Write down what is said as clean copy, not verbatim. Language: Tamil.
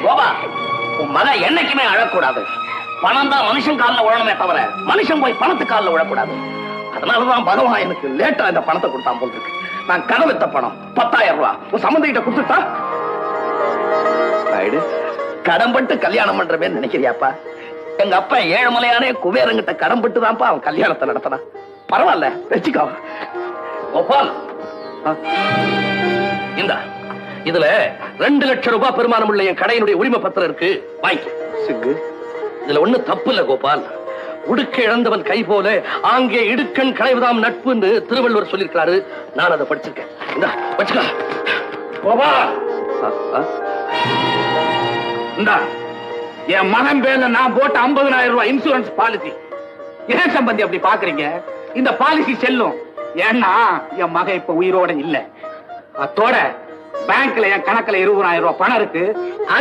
கோபா, உன் மகன் என்னைக்குமே அழக்கூடாது. பணம் தான் மனுஷன் காலில் உழணுமே தவிர மனுஷன் போய் பணத்து காலில் விழக்கூடாது. அதனாலதான் பகவான் எனக்கு லேட்டா இந்த பணத்தை கொடுத்தான் போல் இருக்கு. நான் கடன் வித்த பணம் 10,000 ரூபாய் உன் சம்பந்தி கிட்ட கொடுத்துட்டா கடன்பட்டு கல்யாணம் பண்றமே நினைக்கிறியாப்பா? எங்க அப்பா ஏழுமலையானே குபேரங்கிட்ட கடன்பட்டு தான்ப்பா அவன் கல்யாணத்தை நடத்தினான். பரவாயில்ல, வச்சுக்கோ. கோபால், இந்த இதுல 2 லட்சம் ரூபாய் பெருமானம் உள்ள என் கடையினுடைய உரிமை பத்திரம் இருக்கு, வாங்கி. இதுல ஒண்ணு தப்பு இல்ல கோபால். உடுக்க இழந்தவன் கை போல ஆங்கே இடுக்கண் களைவுதாம் நட்புன்னு திருவள்ளுவர் சொல்லிருக்காரு. நான் அதை படிச்சிருக்கேன். இந்த வச்சுக்க கோபால். இந்த என் மகன் பேர்ல நான் போட்ட 50,000 ரூபாய் இன்சூரன்ஸ் பாலிசி. ஏன் சம்பந்தி அப்படி பாக்குறீங்க? இந்த பாலிசி செல்லும். ஏன்னா என் மகன் இப்ப உயிரோட இல்ல. அத்தோட பேங்க்ல என் கணக்குல 20,000 ரூபாய் பணம் இருக்கு.